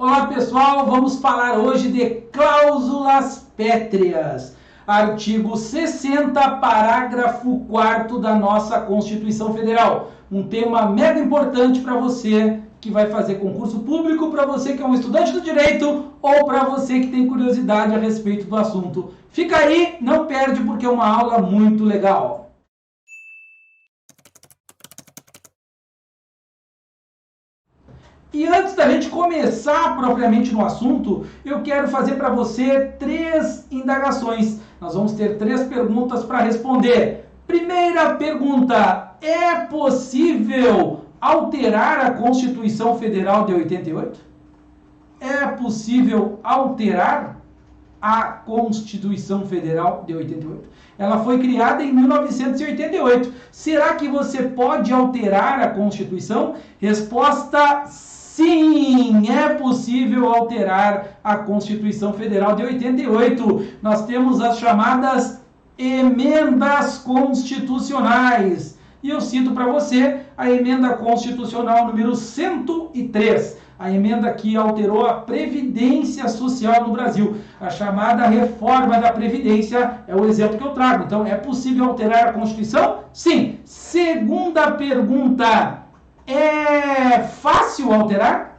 Olá pessoal, vamos falar hoje de cláusulas pétreas. Artigo 60, parágrafo 4º da nossa Constituição Federal. Um tema mega importante para você que vai fazer concurso público, para você que é um estudante do direito ou para você que tem curiosidade a respeito do assunto. Fica aí, não perde porque é uma aula muito legal. E antes da gente começar propriamente no assunto, eu quero fazer para você 3 indagações. Nós vamos ter 3 perguntas para responder. Primeira pergunta: é possível alterar a Constituição Federal de 88? É possível alterar a Constituição Federal de 88? Ela foi criada em 1988. Será que você pode alterar a Constituição? Resposta: sim, é possível alterar a Constituição Federal de 88. Nós temos as chamadas emendas constitucionais. E eu cito para você a emenda constitucional número 103. A emenda que alterou a Previdência Social no Brasil. A chamada reforma da Previdência é o exemplo que eu trago. Então, é possível alterar a Constituição? Sim. Segunda pergunta: é fácil alterar?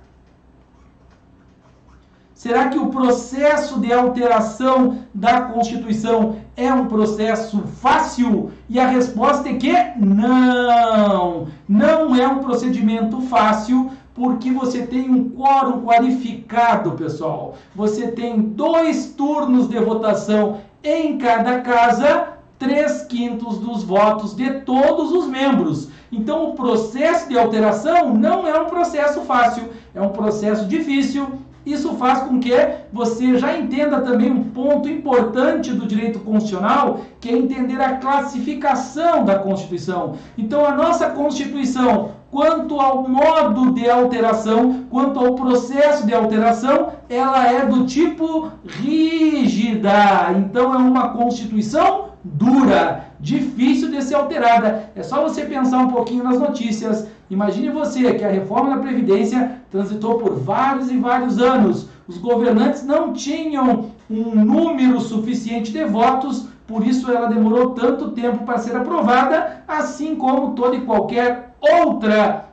Será que o processo de alteração da Constituição é um processo fácil? E a resposta é que não. Não é um procedimento fácil, porque você tem um quórum qualificado, pessoal. Você tem 2 turnos de votação em cada casa, 3/5 dos votos de todos os membros. Então, o processo de alteração não é um processo fácil, é um processo difícil. Isso faz com que você já entenda também um ponto importante do direito constitucional, que é entender a classificação da Constituição. Então, a nossa Constituição, quanto ao modo de alteração, quanto ao processo de alteração, ela é do tipo rígida. Então, é uma Constituição dura, difícil de ser alterada. É só você pensar um pouquinho nas notícias. Imagine você que a reforma da Previdência transitou por vários e vários anos. Os governantes não tinham um número suficiente de votos, por isso ela demorou tanto tempo para ser aprovada, assim como toda e qualquer outra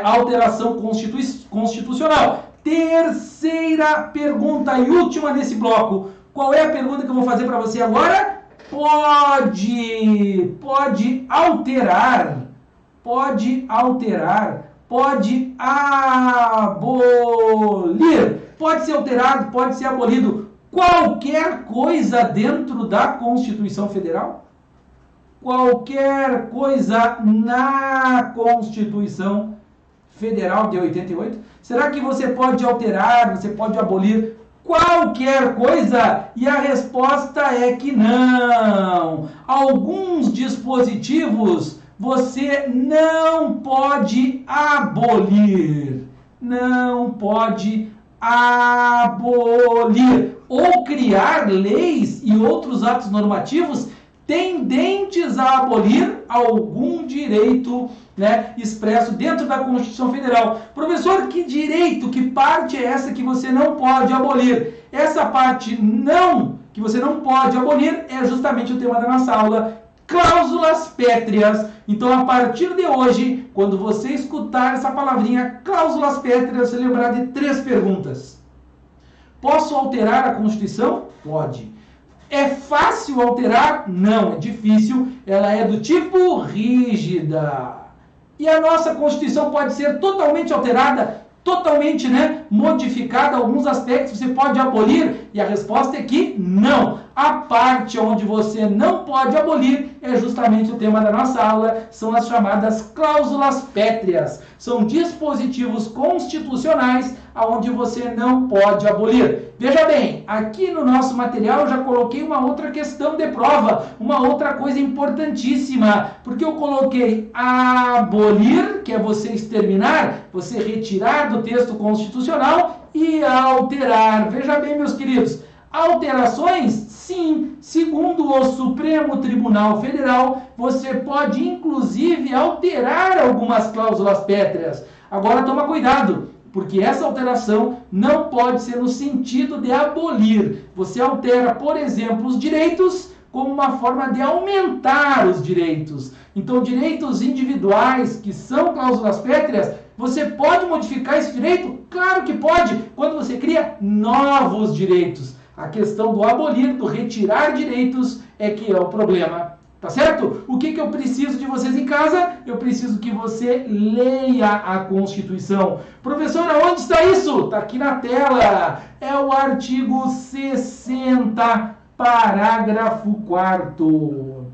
alteração constitucional. Terceira pergunta e última nesse bloco. Qual é a pergunta que eu vou fazer para você agora? Pode alterar, pode abolir, pode ser alterado, pode ser abolido qualquer coisa dentro da Constituição Federal? Qualquer coisa na Constituição Federal de 88? Será que você pode alterar, você pode abolir qualquer coisa? E a resposta é que não. Alguns dispositivos você não pode abolir. Não pode abolir. Ou criar leis e outros atos normativos tendentes a abolir algum direito, expresso dentro da Constituição Federal. Professor, que direito, que parte é essa que você não pode abolir? Essa parte não, que você não pode abolir, é justamente o tema da nossa aula, cláusulas pétreas. Então, a partir de hoje, quando você escutar essa palavrinha, cláusulas pétreas, você lembrar de 3 perguntas. Posso alterar a Constituição? Pode. É fácil alterar? Não, é difícil. Ela é do tipo rígida. E a nossa Constituição pode ser totalmente alterada, totalmente modificada. Alguns aspectos você pode abolir? E a resposta é que não. A parte onde você não pode abolir é justamente o tema da nossa aula, são as chamadas cláusulas pétreas. São dispositivos constitucionais onde você não pode abolir. Veja bem, aqui no nosso material eu já coloquei uma outra questão de prova, uma outra coisa importantíssima, porque eu coloquei abolir, que é você exterminar, você retirar do texto constitucional, e alterar. Veja bem, meus queridos, alterações, sim, segundo o Supremo Tribunal Federal, você pode inclusive alterar algumas cláusulas pétreas. Agora toma cuidado, porque essa alteração não pode ser no sentido de abolir. Você altera, por exemplo, os direitos como uma forma de aumentar os direitos. Então, direitos individuais, que são cláusulas pétreas, você pode modificar esse direito? Claro que pode, quando você cria novos direitos. A questão do abolir, do retirar direitos, é que é o problema. Tá certo? O que eu preciso de vocês em casa? Eu preciso que você leia a Constituição. Professora, onde está isso? Está aqui na tela. É o artigo 60, parágrafo 4º.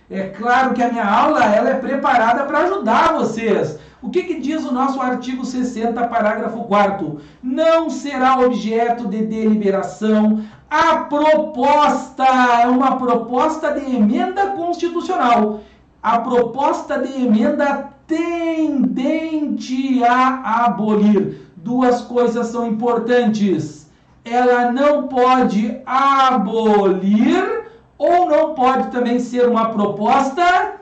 É claro que a minha aula ela é preparada para ajudar vocês. O que diz o nosso artigo 60, parágrafo 4º? Não será objeto de deliberação a proposta, é uma proposta de emenda constitucional. A proposta de emenda tendente a abolir. Duas coisas são importantes. Ela não pode abolir ou não pode também ser uma proposta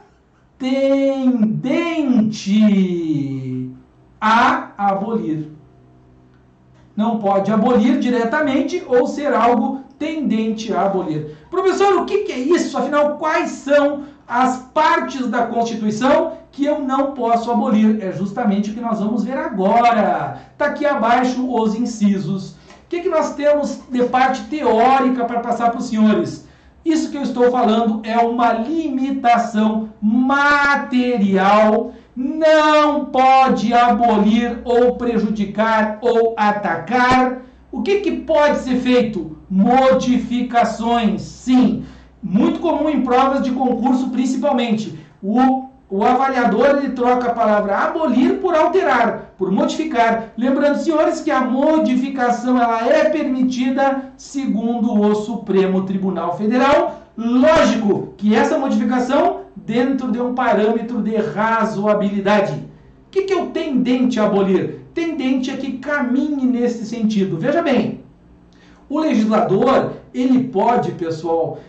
tendente a abolir. Não pode abolir diretamente ou ser algo tendente a abolir. Professor, o que é isso? Afinal, quais são as partes da Constituição que eu não posso abolir? É justamente o que nós vamos ver agora. Está aqui abaixo os incisos. O que nós temos de parte teórica para passar para os senhores? Isso que eu estou falando é uma limitação material. Não pode abolir ou prejudicar ou atacar. O que pode ser feito? Modificações, sim. Muito comum em provas de concurso, principalmente. O avaliador ele troca a palavra abolir por alterar, por modificar. Lembrando, senhores, que a modificação ela é permitida segundo o Supremo Tribunal Federal. Lógico que essa modificação dentro de um parâmetro de razoabilidade. O que é o tendente a abolir? Tendente é que caminhe nesse sentido. Veja bem, o legislador, ele pode, pessoal,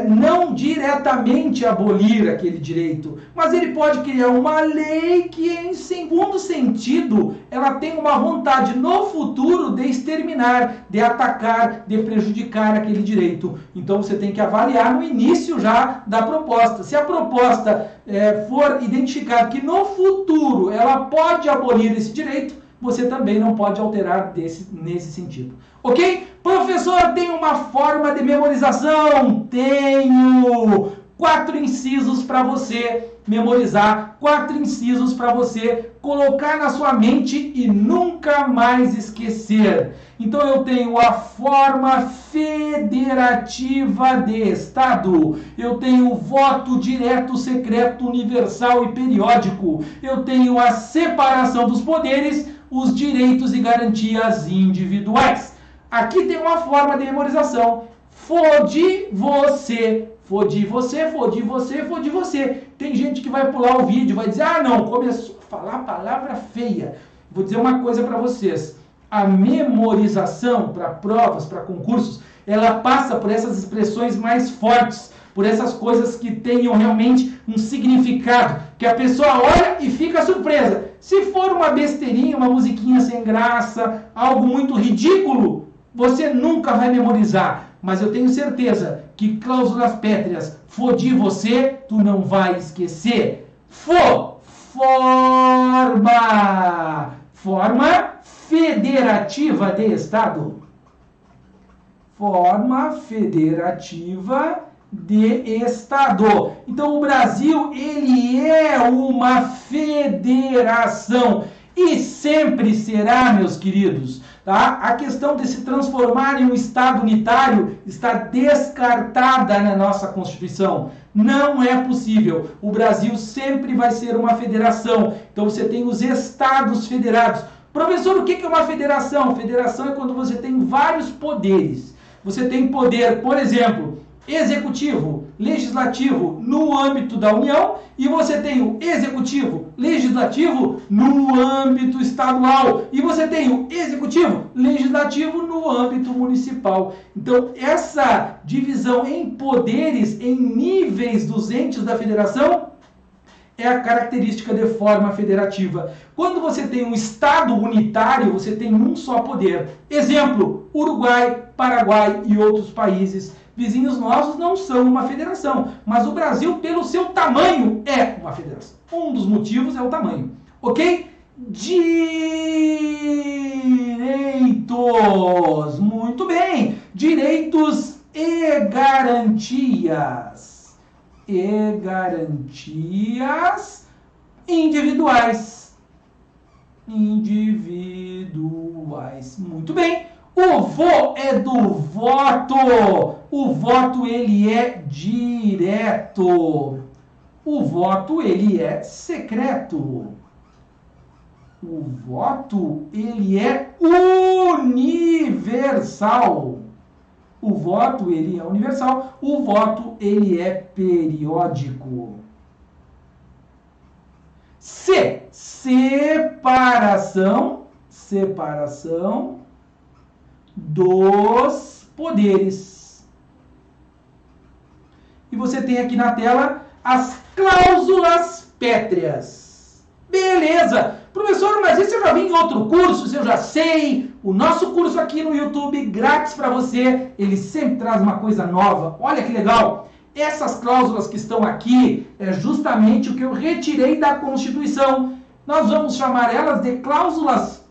não diretamente abolir aquele direito, mas ele pode criar uma lei que, em segundo sentido, ela tem uma vontade no futuro de exterminar, de atacar, de prejudicar aquele direito. Então você tem que avaliar no início já da proposta. Se a proposta for identificar que no futuro ela pode abolir esse direito, você também não pode alterar nesse sentido. Ok? Professor, tem uma forma de memorização? Tenho! 4 incisos para você memorizar, 4 incisos para você colocar na sua mente e nunca mais esquecer. Então eu tenho a forma federativa de Estado, eu tenho o voto direto, secreto, universal e periódico, eu tenho a separação dos poderes, os direitos e garantias individuais. Aqui tem uma forma de memorização. Fode você. Fode você, fode você, fode você. Tem gente que vai pular o vídeo, vai dizer, não, começou a falar palavra feia. Vou dizer uma coisa para vocês. A memorização para provas, para concursos, ela passa por essas expressões mais fortes, por essas coisas que tenham realmente um significado, que a pessoa olha e fica surpresa. Se for uma besteirinha, uma musiquinha sem graça, algo muito ridículo, você nunca vai memorizar. Mas eu tenho certeza que cláusulas pétreas, fodi você, tu não vai esquecer. Forma federativa de Estado. Forma federativa de Estado. Então o Brasil, ele é uma federação e sempre será, meus queridos. Tá? A questão de se transformar em um Estado unitário está descartada na nossa Constituição. Não é possível. O Brasil sempre vai ser uma federação. Então você tem os Estados federados. Professor, o que é uma federação? Federação é quando você tem vários poderes. Você tem poder, por exemplo, executivo, legislativo no âmbito da União e você tem o executivo, legislativo no âmbito estadual e você tem o executivo, legislativo no âmbito municipal. Então, essa divisão em poderes, em níveis dos entes da federação, é a característica de forma federativa. Quando você tem um Estado unitário, você tem um só poder. Exemplo, Uruguai, Paraguai e outros países vizinhos nossos não são uma federação, mas o Brasil, pelo seu tamanho, é uma federação. Um dos motivos é o tamanho. Ok? Direitos. Muito bem. Direitos e garantias. E garantias individuais. Individuais. Muito bem. O vô é do voto. O voto, ele é direto. O voto, ele é secreto. O voto, ele é universal. O voto, ele é universal. O voto, ele é periódico. C. Separação dos poderes. E você tem aqui na tela as cláusulas pétreas. Beleza! Professor, mas isso eu já vi em outro curso, isso eu já sei. O nosso curso aqui no YouTube, grátis para você, ele sempre traz uma coisa nova. Olha que legal! Essas cláusulas que estão aqui é justamente o que eu retirei da Constituição. Nós vamos chamar elas de cláusulas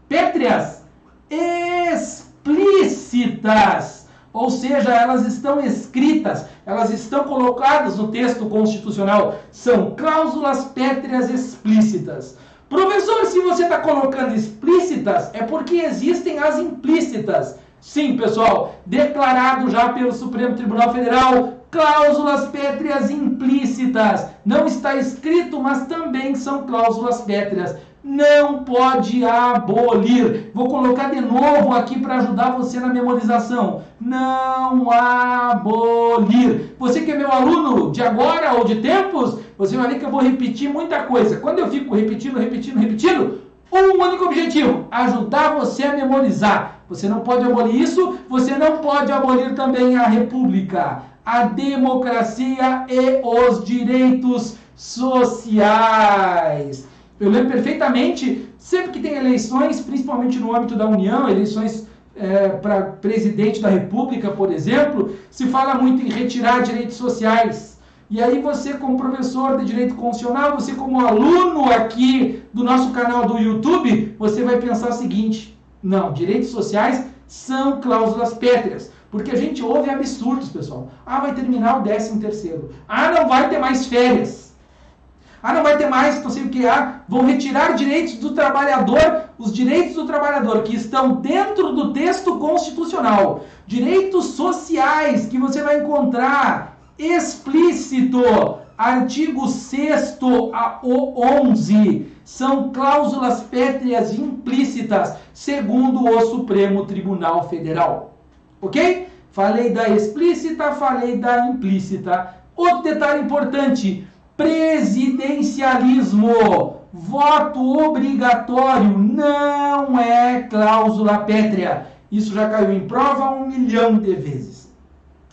pétreas explícitas. Ou seja, elas estão escritas, elas estão colocadas no texto constitucional. São cláusulas pétreas explícitas. Professor, se você está colocando explícitas, é porque existem as implícitas. Sim, pessoal, declarado já pelo Supremo Tribunal Federal, cláusulas pétreas implícitas. Não está escrito, mas também são cláusulas pétreas. Não pode abolir. Vou colocar de novo aqui para ajudar você na memorização. Não abolir. Você que é meu aluno de agora ou de tempos, você vai ver que eu vou repetir muita coisa. Quando eu fico repetindo, um único objetivo: ajudar você a memorizar. Você não pode abolir isso, você não pode abolir também a república, a democracia e os direitos sociais. Eu lembro perfeitamente, sempre que tem eleições, principalmente no âmbito da União, eleições para presidente da República, por exemplo, se fala muito em retirar direitos sociais. E aí você, como professor de direito constitucional, você como aluno aqui do nosso canal do YouTube, você vai pensar o seguinte: não, direitos sociais são cláusulas pétreas. Porque a gente ouve absurdos, pessoal. Ah, vai terminar o 13º. Ah, não vai ter mais férias. Ah, não vai ter mais, não sei o que. Ah, vão retirar direitos do trabalhador, os direitos do trabalhador que estão dentro do texto constitucional. Direitos sociais que você vai encontrar explícito, artigo 6º ao 11, são cláusulas pétreas implícitas, segundo o Supremo Tribunal Federal. Ok? Falei da explícita, falei da implícita. Outro detalhe importante: presidencialismo, voto obrigatório, não é cláusula pétrea. Isso já caiu em prova 1 milhão de vezes.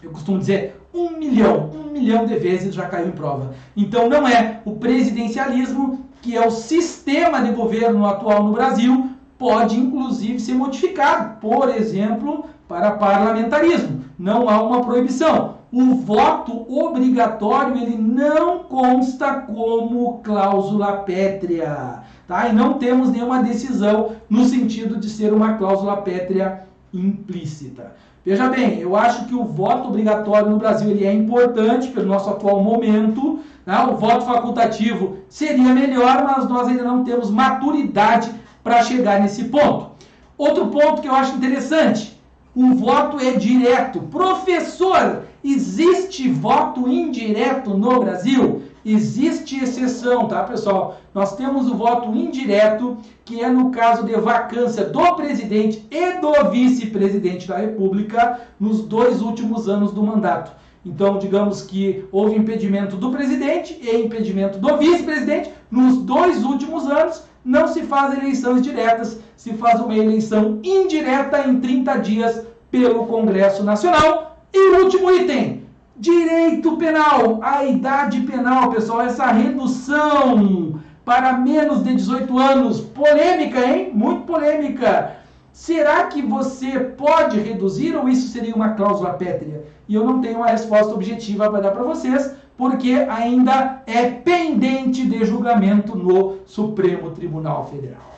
Eu costumo dizer 1 milhão de vezes já caiu em prova. Então não é. O presidencialismo, que é o sistema de governo atual no Brasil, pode inclusive ser modificado, por exemplo, para parlamentarismo. Não há uma proibição. O voto obrigatório, ele não consta como cláusula pétrea, tá? E não temos nenhuma decisão no sentido de ser uma cláusula pétrea implícita. Veja bem, eu acho que o voto obrigatório no Brasil ele é importante pelo nosso atual momento, tá? O voto facultativo seria melhor, mas nós ainda não temos maturidade para chegar nesse ponto. Outro ponto que eu acho interessante: o voto é direto. Professor, existe voto indireto no Brasil? Existe exceção, tá, pessoal? Nós temos o voto indireto, que é no caso de vacância do presidente e do vice-presidente da República nos 2 últimos anos do mandato. Então, digamos que houve impedimento do presidente e impedimento do vice-presidente nos 2 últimos anos. Não se faz eleições diretas, se faz uma eleição indireta em 30 dias pelo Congresso Nacional. E o último item: Direito penal, a idade penal, pessoal, essa redução para menos de 18 anos, polêmica, hein? Muito polêmica. Será que você pode reduzir ou isso seria uma cláusula pétrea? E eu não tenho uma resposta objetiva para dar para vocês, porque ainda é pendente de julgamento no Supremo Tribunal Federal.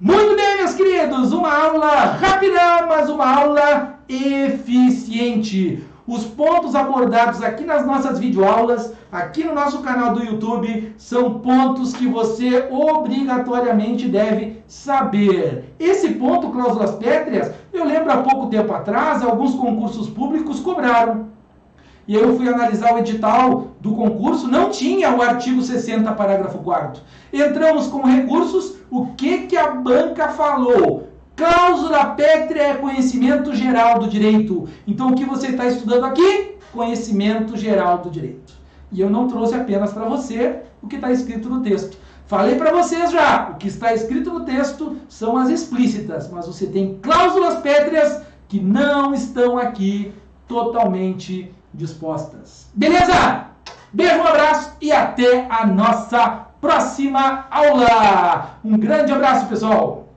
Muito bem, meus queridos, uma aula rápida, mas uma aula eficiente. Os pontos abordados aqui nas nossas videoaulas, aqui no nosso canal do YouTube, são pontos que você obrigatoriamente deve saber. Esse ponto, cláusulas pétreas, eu lembro há pouco tempo atrás, alguns concursos públicos cobraram. E eu fui analisar o edital do concurso, não tinha o artigo 60, parágrafo 4º. Entramos com recursos, o que a banca falou? Cláusula pétrea é conhecimento geral do direito. Então, o que você está estudando aqui? Conhecimento geral do direito. E eu não trouxe apenas para você o que está escrito no texto. Falei para vocês já, o que está escrito no texto são as explícitas, mas você tem cláusulas pétreas que não estão aqui totalmente dispostas. Beleza? Beijo, um abraço e até a nossa próxima aula. Um grande abraço, pessoal!